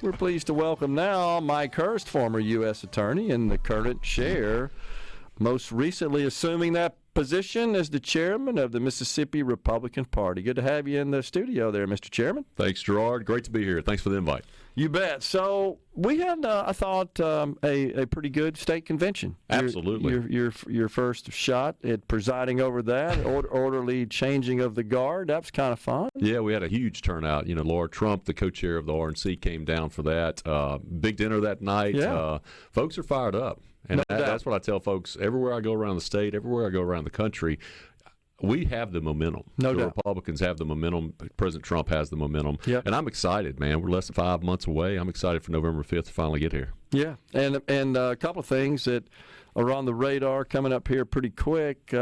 We're pleased to welcome now Mike Hurst, former U.S. Attorney and the current chair, most recently assuming that position as the chairman of the Mississippi Republican Party. Good to have you in the studio there, Mr. Chairman. Thanks, Gerard. Great to be here. Thanks for the invite. You bet. So we had, I thought, a pretty good state convention. Absolutely. Your first shot at presiding over that, orderly changing of the guard. That was kind of fun. Yeah, we had a huge turnout. You know, Laura Trump, the co-chair of the RNC, came down for that. Big dinner that night. Yeah. Folks are fired up. And No doubt. that's what I tell folks everywhere I go around the state, everywhere I go around the country. We have the momentum. No the doubt. Republicans have the momentum. President Trump has the momentum. Yep. And I'm excited, man. We're less than 5 months away. I'm excited for November 5th to finally get here. Yeah, and a couple of things that are on the radar coming up here pretty quick.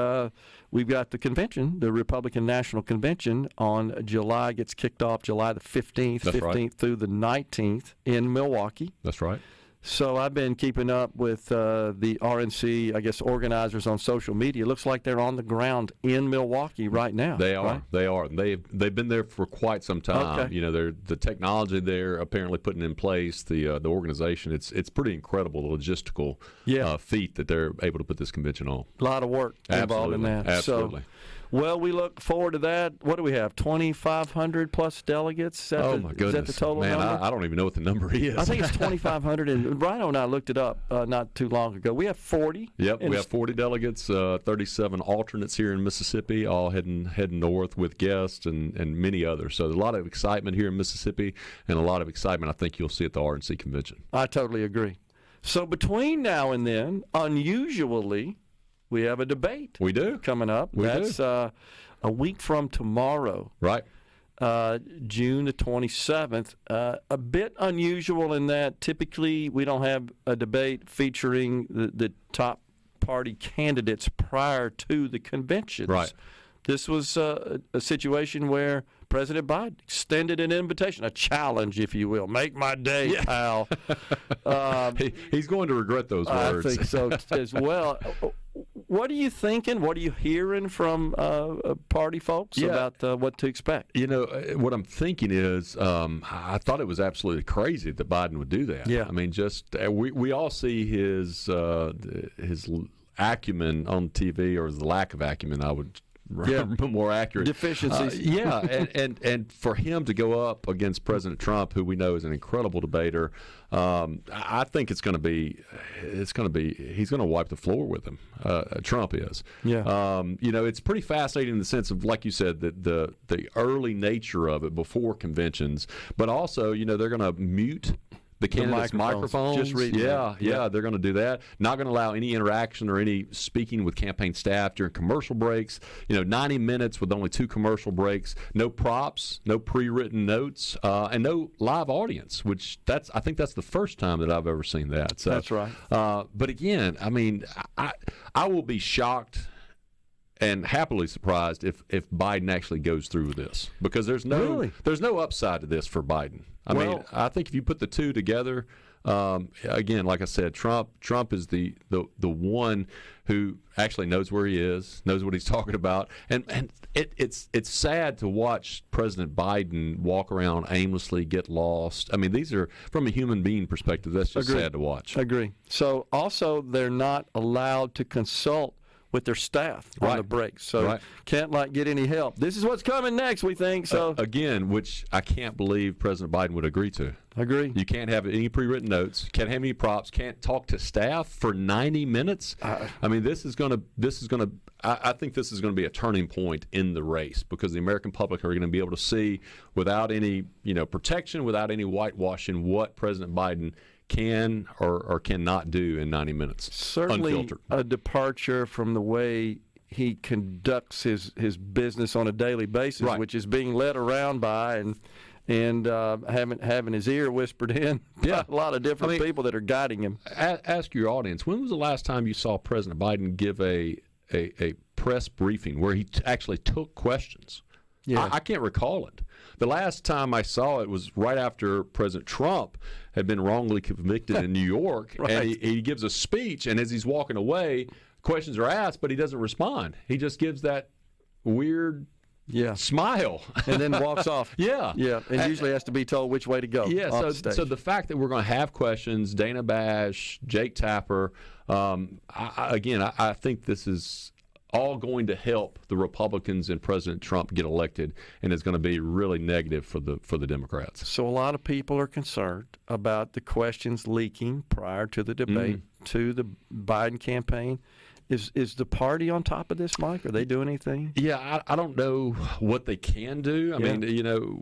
We've got the convention, the Republican National Convention on July, gets kicked off July the 15th, That's 15th right. through the 19th in Milwaukee. That's right. So I've been keeping up with the RNC, I guess, organizers on social media. It looks like they're on the ground in Milwaukee right now. They are. Right? They are. They've been there for quite some time. Okay. You know, the technology they're apparently putting in place, the organization. It's pretty incredible, the logistical feat that they're able to put this convention on. A lot of work involved in that. Absolutely. So, well, we look forward to that. What do we have? 2,500 plus delegates? Oh my goodness, Is that the total man! number? I don't even know what the number is. I think it's 2,500, and Rhino and I looked it up not too long ago. We have 40. Yep, we have 40 delegates, 37 alternates here in Mississippi, all heading north with guests and many others. So there's a lot of excitement here in Mississippi, and a lot of excitement I think you'll see at the RNC convention. I totally agree. So between now and then, unusually, we have a debate. We do. Coming up. That's a week from tomorrow. Right. June the 27th. A bit unusual in that typically we don't have a debate featuring the top party candidates prior to the conventions. Right. This was a situation where President Biden extended an invitation, a challenge, if you will. Make my day, pal. He's going to regret those words. I think so as well. What are you thinking? What are you hearing from party folks about what to expect? You know, what I'm thinking is I thought it was absolutely crazy that Biden would do that. Yeah. I mean, just we all see his acumen on TV, or the lack of acumen, I would more accurate. Deficiencies. And for him to go up against President Trump, who we know is an incredible debater, I think he's going to wipe the floor with him. Trump is. Yeah. You know, it's pretty fascinating in the sense of, like you said, that the early nature of it before conventions, but also, you know, they're going to mute the candidates' microphones. Just reading they're going to do that. Not going to allow any interaction or any speaking with campaign staff during commercial breaks. You know, 90 minutes with only 2 commercial breaks. No props, no pre-written notes, and no live audience. Which I think that's the first time that I've ever seen that. So, that's right. But again, I mean, I will be shocked and happily surprised if Biden actually goes through with this, because there's no upside to this for Biden. I mean, I think if you put the two together, again, like I said, Trump is the one who actually knows where he is, knows what he's talking about, and it's sad to watch President Biden walk around aimlessly, get lost. I mean, these are, from a human being perspective, that's just sad to watch. Agree. So also, they're not allowed to consult with their staff on the breaks, so can't get any help. This is what's coming next, we think. So again, which I can't believe President Biden would agree to. Agree. You can't have any pre-written notes, can't have any props, can't talk to staff for 90 minutes. I mean, I think this is going to be a turning point in the race, because the American public are going to be able to see, without any protection, without any whitewashing, what President Biden can or cannot do in 90 minutes. Certainly unfiltered. A departure from the way he conducts his business on a daily basis, which is being led around by and having his ear whispered in by a lot of different people that are guiding him. Ask your audience, when was the last time you saw President Biden give a press briefing where he actually took questions? Yeah. I can't recall it. The last time I saw it was right after President Trump had been wrongly convicted in New York, and he gives a speech, and as he's walking away, questions are asked, but he doesn't respond. He just gives that weird Yeah. Smile. And then walks off. Yeah. Yeah. And usually has to be told which way to go. Yeah. So the fact that we're going to have questions, Dana Bash, Jake Tapper, I think this is all going to help the Republicans and President Trump get elected, and it's going to be really negative for the Democrats. So a lot of people are concerned about the questions leaking prior to the debate to the Biden campaign. Is the party on top of this, Mike? Are they doing anything? Yeah, I don't know what they can do. I mean,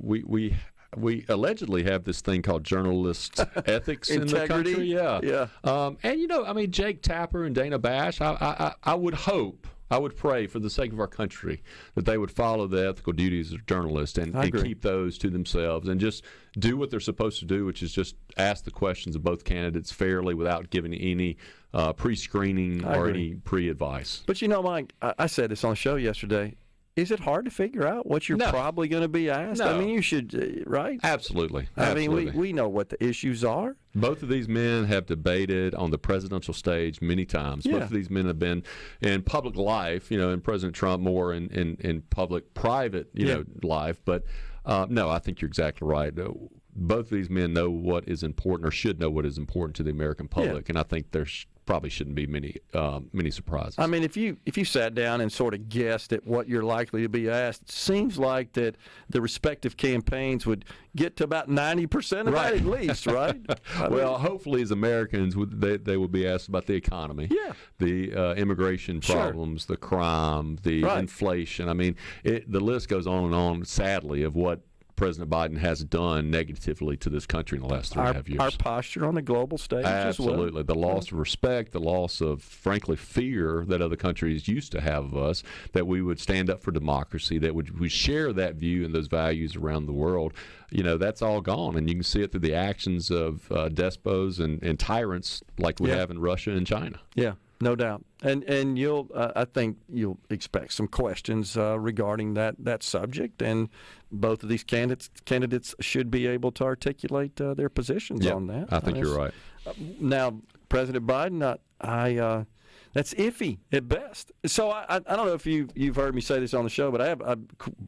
we allegedly have this thing called journalist ethics in the country. Yeah. And Jake Tapper and Dana Bash, I would hope, I would pray for the sake of our country that they would follow the ethical duties of journalists and keep those to themselves and just do what they're supposed to do, which is just ask the questions of both candidates fairly without giving any pre-screening or any pre-advice. But Mike, I said this on the show yesterday. Is it hard to figure out what you're probably going to be asked? No. I mean, you should, right? Absolutely. I mean, we know what the issues are. Both of these men have debated on the presidential stage many times. Yeah. Both of these men have been in public life, and President Trump more in public, private, life. But no, I think you're exactly right. Both of these men know what is important or should know what is important to the American public, and I think there probably shouldn't be many surprises. I mean, if you sat down and sort of guessed at what you're likely to be asked, it seems like that the respective campaigns would get to about 90% of that at least, right? Well, hopefully as Americans, they will be asked about the economy, the immigration problems, the crime, the inflation. I mean, the list goes on and on, sadly, of what President Biden has done negatively to this country in the last 3.5 years. Our posture on the global stage Absolutely. as well. The loss of respect, the loss of, frankly, fear that other countries used to have of us, that we would stand up for democracy, that we share that view and those values around the world. That's all gone, and you can see it through the actions of despots and tyrants like we have in Russia and China. Yeah. No doubt, and I think you'll expect some questions regarding that subject, and both of these candidates should be able to articulate their positions on that. I think you're right. Now, President Biden, that's iffy at best. So I don't know if you've heard me say this on the show, but I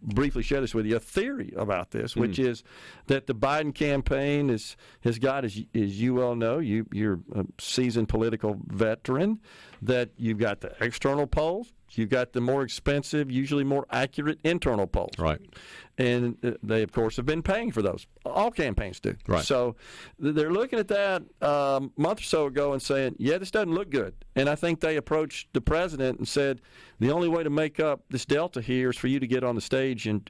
briefly share this with you, a theory about this, which is that the Biden campaign has got, as you well know, you're a seasoned political veteran, that you've got the external polls, you've got the more expensive, usually more accurate internal polls. Right. And they, of course, have been paying for those. All campaigns do. Right. So they're looking at that a month or so ago and saying, this doesn't look good. And I think they approached the president and said, the only way to make up this delta here is for you to get on the stage and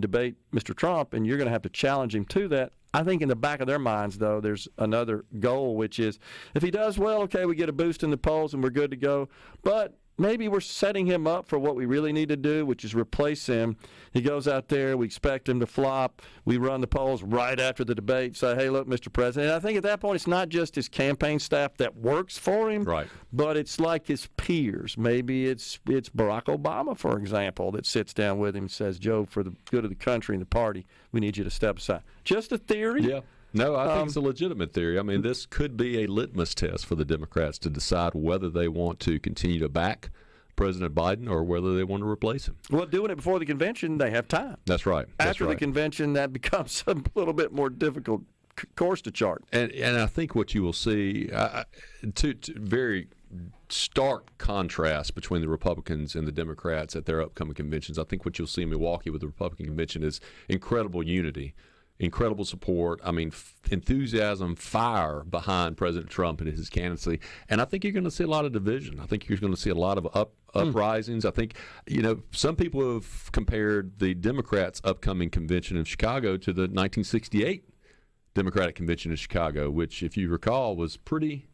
debate Mr. Trump, and you're going to have to challenge him to that. I think in the back of their minds, though, there's another goal, which is if he does well, okay, we get a boost in the polls and we're good to go. But maybe we're setting him up for what we really need to do, which is replace him. He goes out there, we expect him to flop. We run the polls right after the debate, say, hey, look, Mr. President. And I think at that point it's not just his campaign staff that works for him, but it's like his peers. Maybe it's Barack Obama, for example, that sits down with him and says, Joe, for the good of the country and the party, we need you to step aside. Just a theory. Yeah. No, I think it's a legitimate theory. I mean, this could be a litmus test for the Democrats to decide whether they want to continue to back President Biden or whether they want to replace him. Well, doing it before the convention, they have time. That's right. After the convention, that becomes a little bit more difficult course to chart. And I think what you will see, to very stark contrast between the Republicans and the Democrats at their upcoming conventions. I think what you'll see in Milwaukee with the Republican convention is incredible unity, incredible support. I mean, enthusiasm, fire behind President Trump and his candidacy. And I think you're going to see a lot of division. I think you're going to see a lot of uprisings. I think, some people have compared the Democrats' upcoming convention in Chicago to the 1968 Democratic Convention in Chicago, which, if you recall, was pretty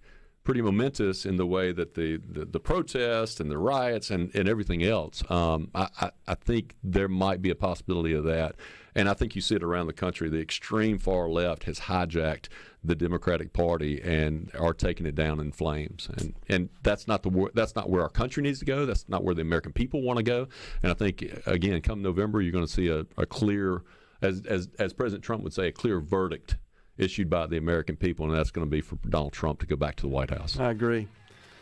momentous in the way that the protests and the riots and everything else. I think there might be a possibility of that. And I think you see it around the country. The extreme far left has hijacked the Democratic Party and are taking it down in flames. And that's not where our country needs to go. That's not where the American people want to go. And I think, again, come November, you're going to see a clear, as President Trump would say, a clear verdict issued by the American people, and that's going to be for Donald Trump to go back to the White House. I agree.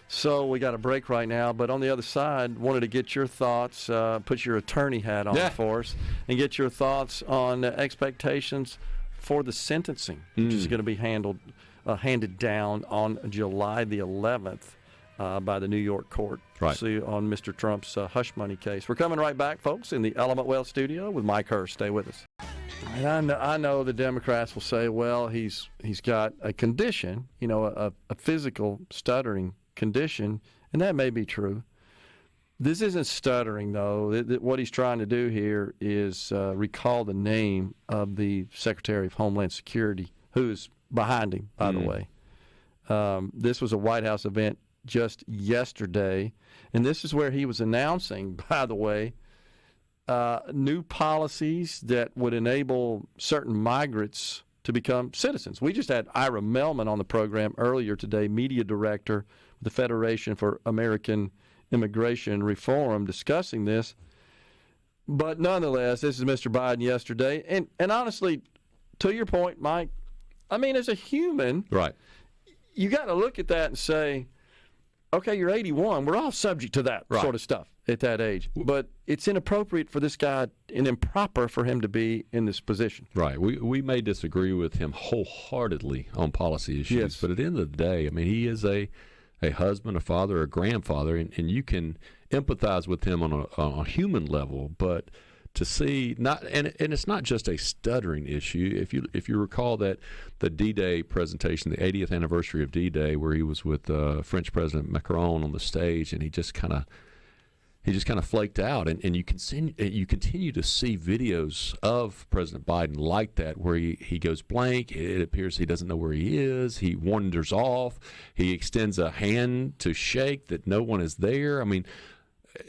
So we got a break right now, but on the other side, wanted to get your thoughts, put your attorney hat on for us, and get your thoughts on expectations for the sentencing, which is going to be handed down on July the 11th by the New York court. Right. See on Mr. Trump's hush money case. We're coming right back, folks, in the Element Well studio with Mike Hurst. Stay with us. And I know the Democrats will say, well, he's got a condition, a physical stuttering condition, and that may be true. This isn't stuttering, though. What he's trying to do here is recall the name of the Secretary of Homeland Security, who is behind him, by the way. This was a White House event just yesterday, and this is where he was announcing, by the way, new policies that would enable certain migrants to become citizens. We just had Ira Melman on the program earlier today, media director with the Federation for American Immigration Reform, discussing this. But nonetheless, this is Mr. Biden yesterday. And honestly, to your point, Mike, I mean, as a human, right, you got to look at that and say, okay, you're 81. We're all subject to that sort of stuff at that age. But it's inappropriate for this guy and improper for him to be in this position. Right. We may disagree with him wholeheartedly on policy issues, yes, but at the end of the day, I mean, he is a husband, a father, a grandfather, and you can empathize with him on a human level, but to see and it's not just a stuttering issue. If you recall that the D-Day presentation, the 80th anniversary of D-Day, where he was with French President Macron on the stage, and he just kind of flaked out, and you continue to see videos of President Biden like that, where he goes blank. It appears he doesn't know where he is. He wanders off. He extends a hand to shake that no one is there. I mean,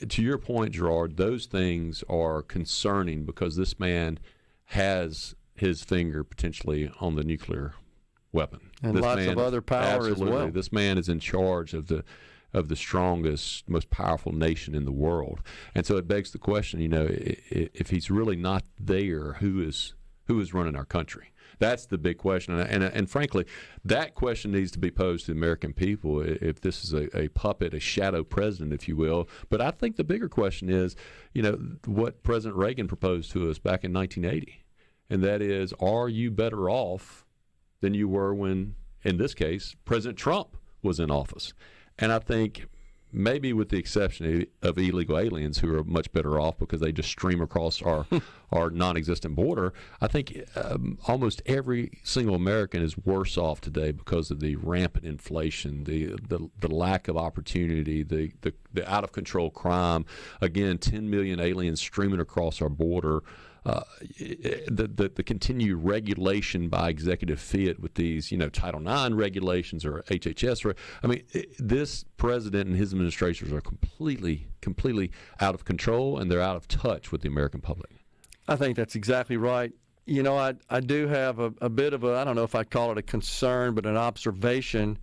to your point, Gerard, those things are concerning because this man has his finger potentially on the nuclear weapon. And lots of other power as well. This man is in charge of the strongest, most powerful nation in the world. And so it begs the question, if he's really not there, who is running our country? That's the big question. And frankly, that question needs to be posed to the American people if this is a puppet, a shadow president, if you will. But I think the bigger question is, what President Reagan proposed to us back in 1980. And that is, are you better off than you were when, in this case, President Trump was in office? And I think maybe with the exception of illegal aliens who are much better off because they just stream across our non-existent border, I think almost every single American is worse off today because of the rampant inflation, the lack of opportunity, the out-of-control crime. Again, 10 million aliens streaming across our border. The continued regulation by executive fiat with these, Title IX regulations or HHS. I mean, this president and his administrations are completely out of control, and they're out of touch with the American public. I think that's exactly right. I do have a bit of I don't know if I call it a concern, but an observation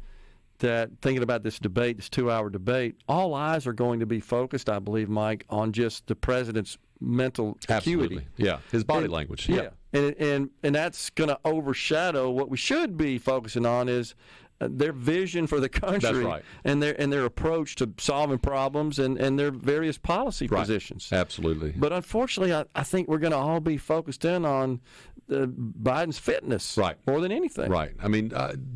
that thinking about this debate, this 2-hour debate, all eyes are going to be focused, I believe, Mike, on just the president's mental acuity. Absolutely. Yeah, his body language. Yeah. And that's going to overshadow what we should be focusing on is their vision for the country. That's right. and their approach to solving problems and their various policy positions. Absolutely. But unfortunately, I think we're going to all be focused in on Biden's fitness more than anything. Right. I mean,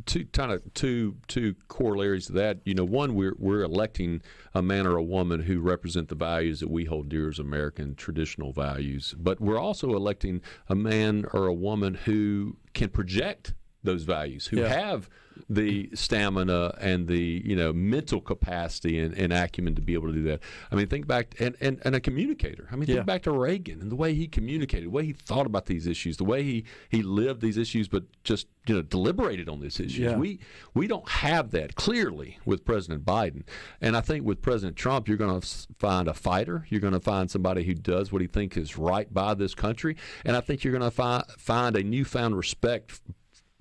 two corollaries to that. One, we're electing a man or a woman who represent the values that we hold dear as American traditional values, but we're also electing a man or a woman who can project those values, who have the stamina and the mental capacity and acumen to be able to do that. I mean, think back and a communicator. I mean, think back to Reagan and the way he communicated, the way he thought about these issues, the way he lived these issues, but just deliberated on these issues. Yeah. We don't have that clearly with President Biden, and I think with President Trump, you're going to find a fighter. You're going to find somebody who does what he thinks is right by this country, and I think you're going to find a newfound respect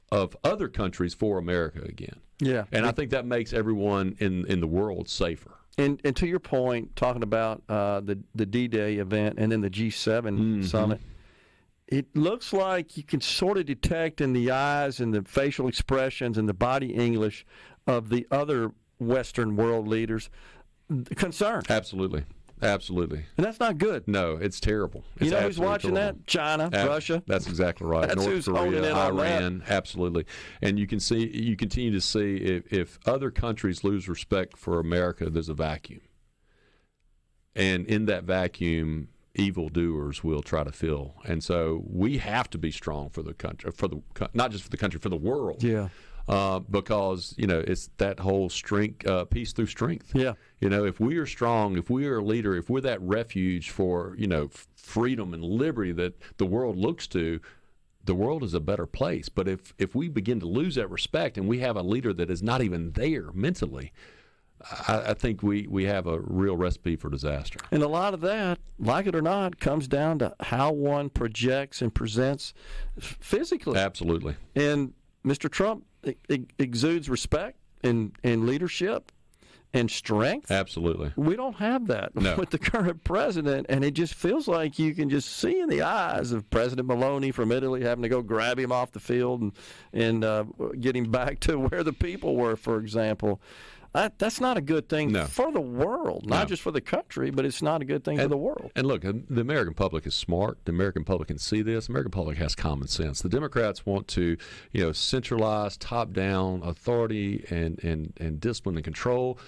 of other countries for America again. Yeah. And I think that makes everyone in the world safer. And to your point, talking about the D-Day event and then the G7 summit, it looks like you can sort of detect in the eyes and the facial expressions and the body English of the other Western world leaders concerned. Absolutely. Absolutely. And that's not good. No, it's terrible. It's you know who's watching terrible. that? China, Russia. That's exactly right. That's North who's holding Korea, in on Iran, absolutely. And you continue to see if other countries lose respect for America, there's a vacuum. And in that vacuum, evildoers will try to fill. And so we have to be strong for the country, not just for the country, for the world. Yeah. Because, it's that whole strength, peace through strength. Yeah. If we are strong, if we are a leader, if we're that refuge for, freedom and liberty that the world looks to, the world is a better place. But if we begin to lose that respect and we have a leader that is not even there mentally, I think we have a real recipe for disaster. And a lot of that, like it or not, comes down to how one projects and presents physically. Absolutely. And Mr. Trump exudes respect and leadership and strength. Absolutely. We don't have that with the current president, and it just feels like you can just see in the eyes of President Maloney from Italy having to go grab him off the field and get him back to where the people were, for example. That's not a good thing for the world, not just for the country, but it's not a good thing for the world. And look, the American public is smart. The American public can see this. The American public has common sense. The Democrats want to, centralize, top-down authority and discipline and control.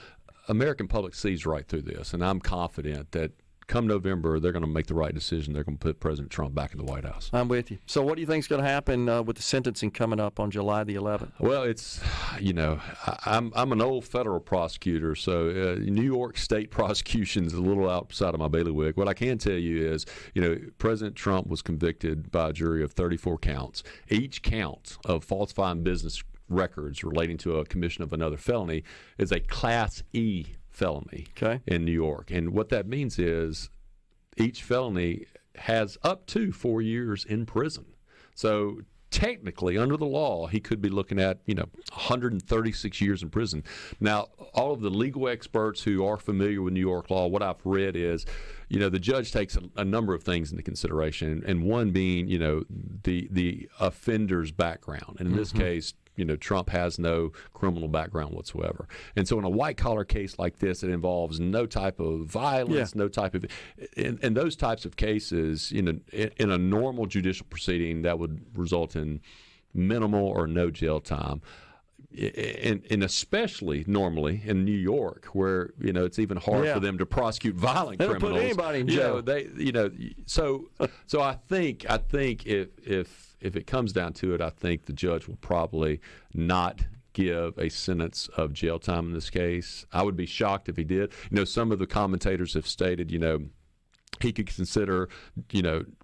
American public sees right through this, and I'm confident that come November, they're going to make the right decision. They're going to put President Trump back in the White House. I'm with you. So what do you think is going to happen with the sentencing coming up on July the 11th? Well, it's, I'm an old federal prosecutor, so New York state prosecution is a little outside of my bailiwick. What I can tell you is, President Trump was convicted by a jury of 34 counts. Each count of falsifying business records relating to a commission of another felony is a Class E felony in New York. And what that means is each felony has up to 4 years in prison. So technically, under the law, he could be looking at, 136 years in prison. Now, all of the legal experts who are familiar with New York law, what I've read is, the judge takes a number of things into consideration, and one being, the offender's background. And in this case, Trump has no criminal background whatsoever. And so in a white-collar case like this, it involves no type of violence, no type of – in those types of cases, in a normal judicial proceeding, that would result in minimal or no jail time. And especially normally in New York, where it's even hard for them to prosecute violent criminals. They don't put anybody in jail. So I think if it comes down to it, I think the judge will probably not give a sentence of jail time in this case. I would be shocked if he did. Some of the commentators have stated, he could consider,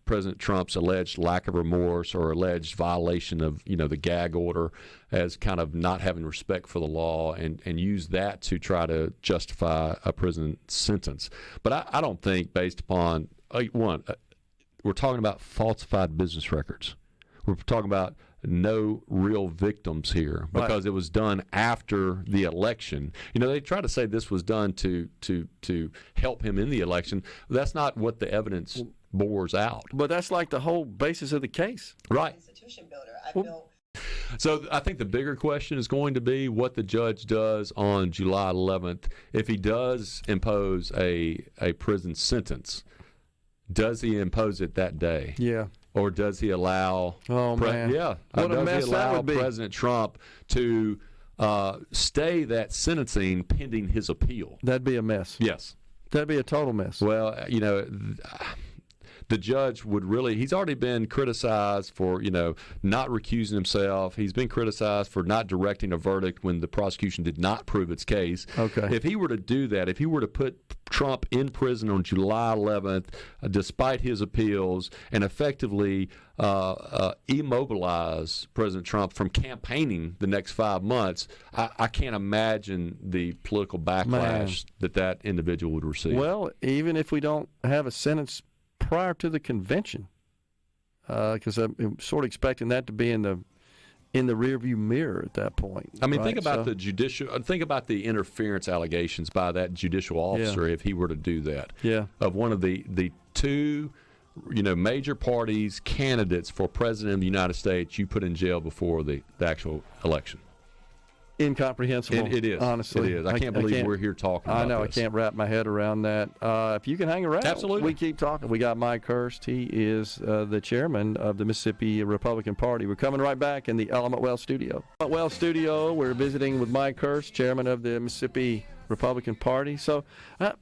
President Trump's alleged lack of remorse or alleged violation of, the gag order as kind of not having respect for the law and use that to try to justify a prison sentence. But I don't think, based upon, we're talking about falsified business records. We're talking about no real victims here because it was done after the election. They try to say this was done to help him in the election. That's not what the evidence bores out. But that's like the whole basis of the case. Right. Institution builder. So I think the bigger question is going to be what the judge does on July 11th. If he does impose a prison sentence, does he impose it that day? Yeah. Or does he allow? Oh man! What a mess that would be. President Trump to stay that sentencing pending his appeal? That'd be a mess. Yes, that'd be a total mess. Well, the judge would really, he's already been criticized for, not recusing himself. He's been criticized for not directing a verdict when the prosecution did not prove its case. Okay. If he were to do that, if he were to put Trump in prison on July 11th, despite his appeals, and effectively immobilize President Trump from campaigning the next 5 months, I can't imagine the political backlash that individual would receive. Well, even if we don't have a sentence prior to the convention, because I'm sort of expecting that to be in the rearview mirror at that point. I mean, think about think about the interference allegations by that judicial officer if he were to do that. Yeah. Of one of the two, major parties candidates for president of the United States, you put in jail before the actual election. incomprehensible. It is. Honestly. It is. I can't believe we're here talking about I know. this. I can't wrap my head around that. If you can hang around, absolutely, we keep talking. We got Mike Hurst. He is the chairman of the Mississippi Republican Party. We're coming right back in the Element Well studio. Element Well studio, we're visiting with Mike Hurst, chairman of the Mississippi Republican Party. So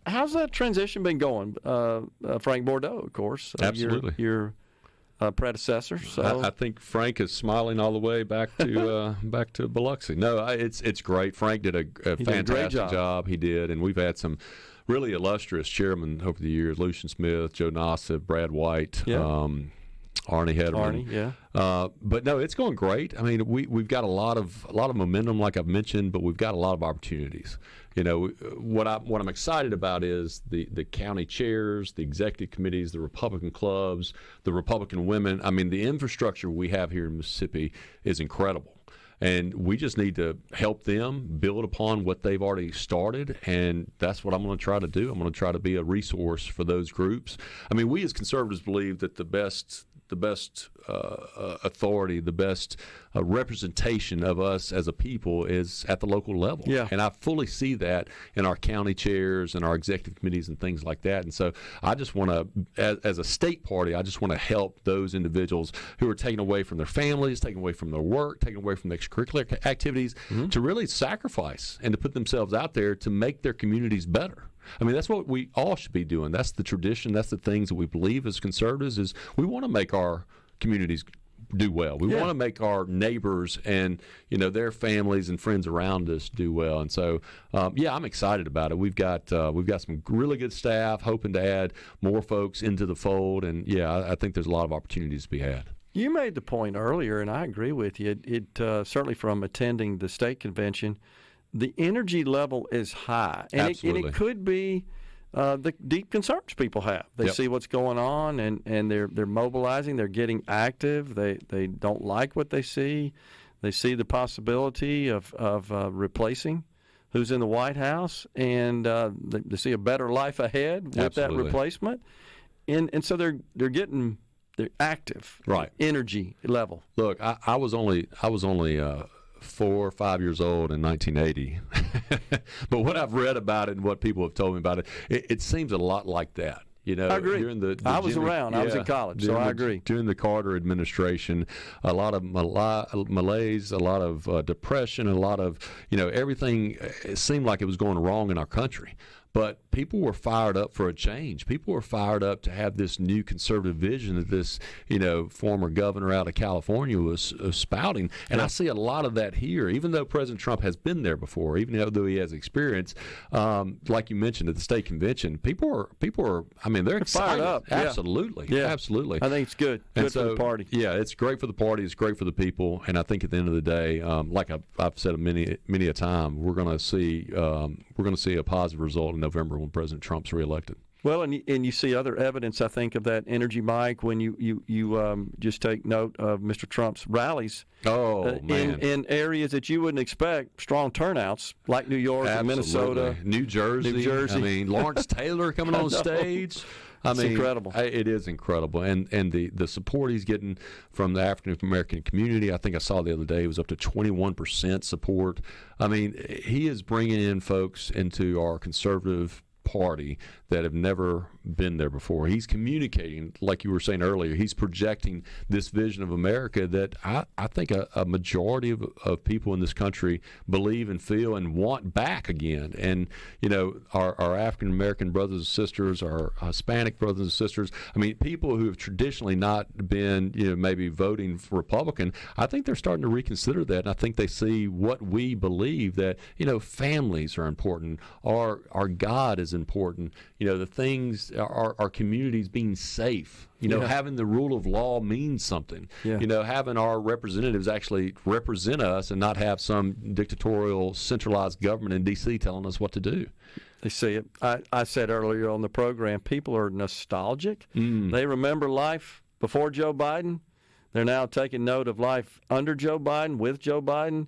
how's that transition been going? Frank Bordeaux, of course. Absolutely. Your predecessor. So I think Frank is smiling all the way back to Biloxi. No, it's great. Frank did a fantastic job. He did, and we've had some really illustrious chairmen over the years: Lucian Smith, Joe Nassif, Brad White, Arnie Hederman. But no, it's going great. I mean, we've got a lot of momentum, like I've mentioned, but we've got a lot of opportunities. You know, what I'm excited about is the county chairs, the executive committees, the Republican clubs, the Republican women. I mean, the infrastructure we have here in Mississippi is incredible. And we just need to help them build upon what they've already started, and that's what I'm going to try to do. I'm going to try to be a resource for those groups. I mean, we as conservatives believe that the best authority, the best representation of us as a people is at the local level. Yeah. And I fully see that in our county chairs and our executive committees and things like that. And so I just want to, as a state party, I just want to help those individuals who are taken away from their families, taken away from their work, taken away from extracurricular activities, to really sacrifice and to put themselves out there to make their communities better. I mean, that's what we all should be doing. That's the tradition. That's the things that we believe as conservatives is we want to make our communities do well. We want to make our neighbors and, their families and friends around us do well. And so, I'm excited about it. We've got some really good staff, hoping to add more folks into the fold. And, I think there's a lot of opportunities to be had. You made the point earlier, and I agree with you. It certainly from attending the state convention, the energy level is high, and it could be the deep concerns people have. They see what's going on, and they're mobilizing. They're getting active. They don't like what they see. They see the possibility of replacing who's in the White House, and they see a better life ahead with that replacement. And so they're getting active, energy level. Look, I was only 4 or 5 years old in 1980. But what I've read about it and what people have told me about it, it seems a lot like that. I agree. I was around. I was in college, so I agree. During the Carter administration, a lot of malaise, a lot of depression, a lot of, everything. It seemed like it was going wrong in our country. But people were fired up for a change. People were fired up to have this new conservative vision that this, former governor out of California was spouting. And I see a lot of that here, even though President Trump has been there before, even though he has experience. Like you mentioned at the state convention, people are. I mean, they're excited. Fired up. Absolutely, absolutely. I think it's good. Good for the party. Yeah, it's great for the party. It's great for the people. And I think at the end of the day, like I've said many a time, we're going to see a positive result in November when President Trump's reelected. Well, and you see other evidence, I think, of that energy, Mike, when you just take note of Mr. Trump's rallies. In areas that you wouldn't expect, strong turnouts like New York and Minnesota, New Jersey. I mean, Lawrence Taylor coming on stage. It's incredible. It is incredible, and the support he's getting from the African American community. I think I saw the other day it was up to 21% support. I mean, he is bringing in folks into our conservative party that have never been there before. He's communicating, like you were saying earlier, he's projecting this vision of America that I think a majority of people in this country believe and feel and want back again. And, our African-American brothers and sisters, our Hispanic brothers and sisters, I mean, people who have traditionally not been, maybe voting for Republican, I think they're starting to reconsider that. And I think they see what we believe, that, families are important. Our God is important. The things, our communities being safe, having the rule of law means something. Having our representatives actually represent us and not have some dictatorial centralized government in D.C. telling us what to do. They see it. I said earlier on the program, people are nostalgic. They remember life before Joe Biden. They're now taking note of life under Joe Biden, with Joe Biden,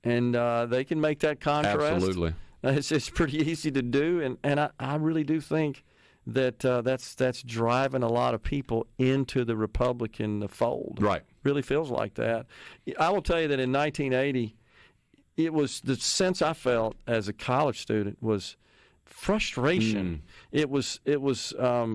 and they can make that contrast. Absolutely. It's pretty easy to do, and I really do think that that's driving a lot of people into the Republican fold. Right. Really feels like that. I will tell you that in 1980, it was the sense I felt as a college student was frustration. It was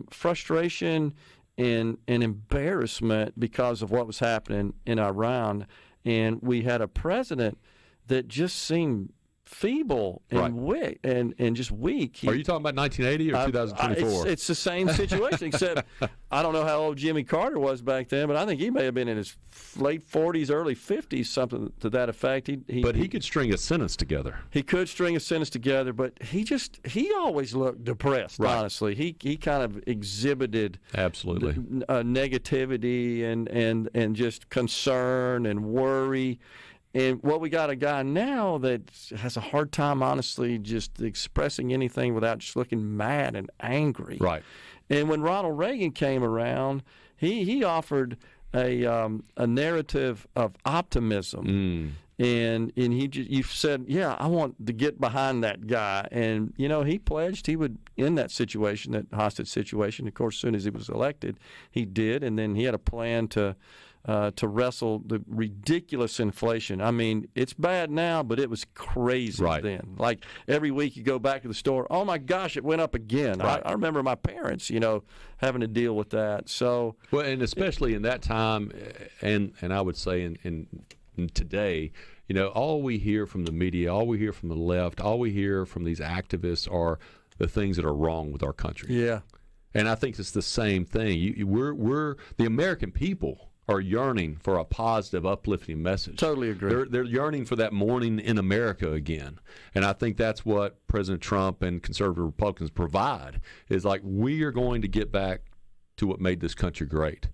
frustration and embarrassment because of what was happening in Iran, and we had a president that just seemed feeble and and just weak. Are you talking about 1980 or 2024? It's the same situation, except I don't know how old Jimmy Carter was back then, but I think he may have been in his late 40s, early 50s, something to that effect. He could string a sentence together. He could string a sentence together, but he always looked depressed, honestly. He kind of exhibited absolutely negativity and just concern and worry. And we got a guy now that has a hard time, honestly, just expressing anything without just looking mad and angry. Right. And when Ronald Reagan came around, he offered a narrative of optimism. And you said, yeah, I want to get behind that guy. And, he pledged he would end that situation, that hostage situation. Of course, as soon as he was elected, he did. And then he had a plan to wrestle the ridiculous inflation. I mean, it's bad now, but it was crazy then. Like every week you go back to the store, oh my gosh, it went up again. I remember my parents, having to deal with that. So and especially in that time, and I would say in today, all we hear from the media, all we hear from the left, all we hear from these activists are the things that are wrong with our country. Yeah, and I think it's the same thing. We're the American people are yearning for a positive, uplifting message. Totally agree. They're yearning for that morning in America again. And I think that's what President Trump and conservative Republicans provide, is like, we are going to get back to what made this country great.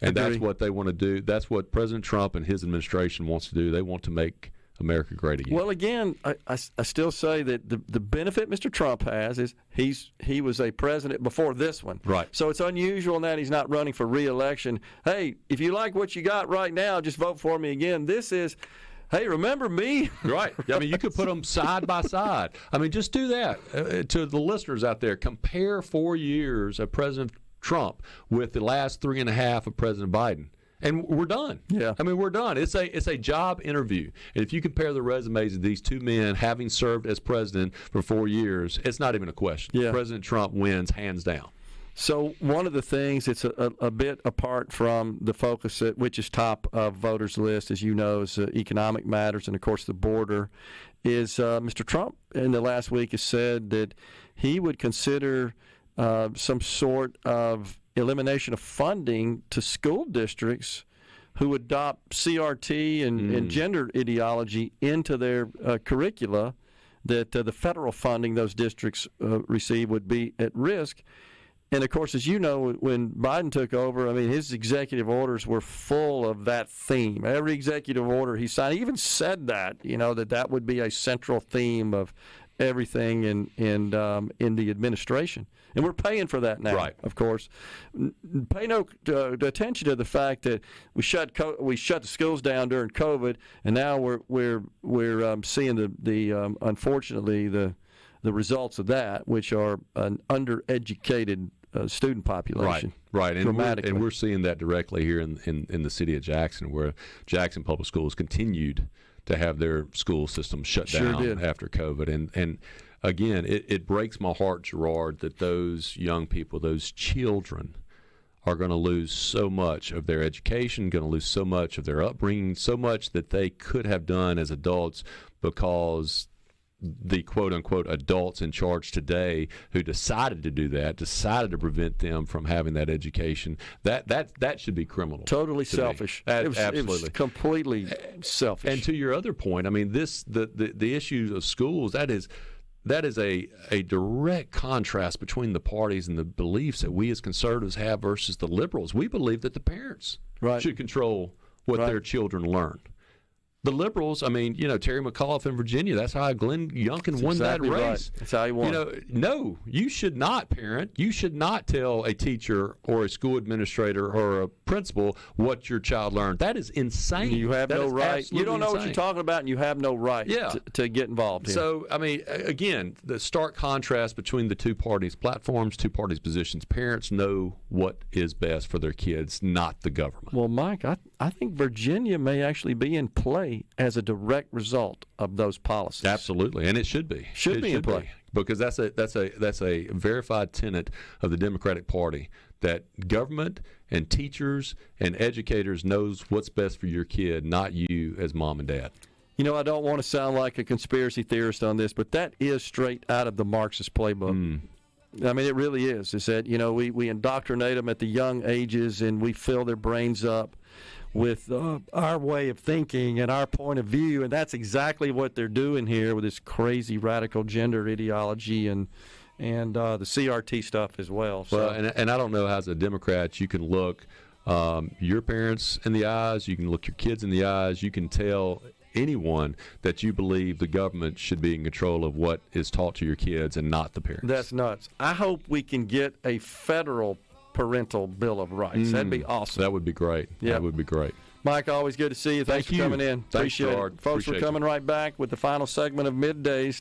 And that's what they want to do. That's what President Trump and his administration wants to do. They want to make America great again. Well, again, I still say that the benefit Mr. Trump has is he was a president before this one. Right. So it's unusual in that he's not running for re-election. Hey, if you like what you got right now, just vote for me again. This is, hey, remember me? Right. I mean, you could put them side by side. I mean, just do that. To the listeners out there, compare 4 years of President Trump with the last 3.5 of President Biden. And we're done. Yeah. I mean, we're done. It's a job interview. And if you compare the resumes of these two men having served as president for 4 years, it's not even a question. Yeah. President Trump wins hands down. So one of the things, it's a bit apart from the focus, which is top of voters' list, as you know, is economic matters and, of course, the border, is Mr. Trump in the last week has said that he would consider some sort of elimination of funding to school districts who adopt CRT and gender ideology into their curricula, that the federal funding those districts receive would be at risk. And, of course, as you know, when Biden took over, I mean, his executive orders were full of that theme. Every executive order he signed, he even said that, that would be a central theme of everything in the administration. And we're paying for that now, of course. Pay no attention to the fact that we shut the schools down during COVID, and now we're seeing the unfortunately the results of that, which are an undereducated student population. Right, and dramatically. we're seeing that directly here in the city of Jackson, where Jackson Public Schools continued to have their school system shut down after COVID, and again, it breaks my heart, Gerard, that those young people, those children, are going to lose so much of their education, going to lose so much of their upbringing, so much that they could have done as adults, because the quote-unquote adults in charge today who decided to do that, decided to prevent them from having that education, that should be criminal. Totally selfish. Absolutely. It was completely selfish. And to your other point, I mean, the issues of schools, that is a direct contrast between the parties and the beliefs that we as conservatives have versus the liberals. We believe that the parents should control what their children learn. The liberals, I mean, Terry McAuliffe in Virginia, that's how Glenn Youngkin won that race. Right. That's how he won. No, you should not parent. You should not tell a teacher or a school administrator or a principal what your child learned. That is insane. You have no right. You don't know what you're insane. talking about, and you have no right to get involved here. So, I mean, again, the stark contrast between the two parties' platforms, two parties' positions. Parents know what is best for their kids, not the government. Well, Mike, I think Virginia may actually be in play play as a direct result of those policies. Absolutely, and it should be. Should be in play. Because that's a verified tenet of the Democratic Party, that government and teachers and educators knows what's best for your kid, not you as mom and dad. You know, I don't want to sound like a conspiracy theorist on this, but that is straight out of the Marxist playbook. I mean, it really is. It's that, you know, we indoctrinate them at the young ages, and we fill their brains up with our way of thinking and our point of view, and that's exactly what they're doing here with this crazy radical gender ideology and the CRT stuff as well. So. Well, and I don't know how, as a Democrat, you can look your parents in the eyes, you can look your kids in the eyes, you can tell anyone that you believe the government should be in control of what is taught to your kids and not the parents. That's nuts. I hope we can get a federal parental Bill of Rights. That'd be awesome. That would be great. Yep. That would be great. Mike, always good to see you. Thanks for coming in. Thanks, Appreciate it. Folks, we're coming right back with the final segment of Middays.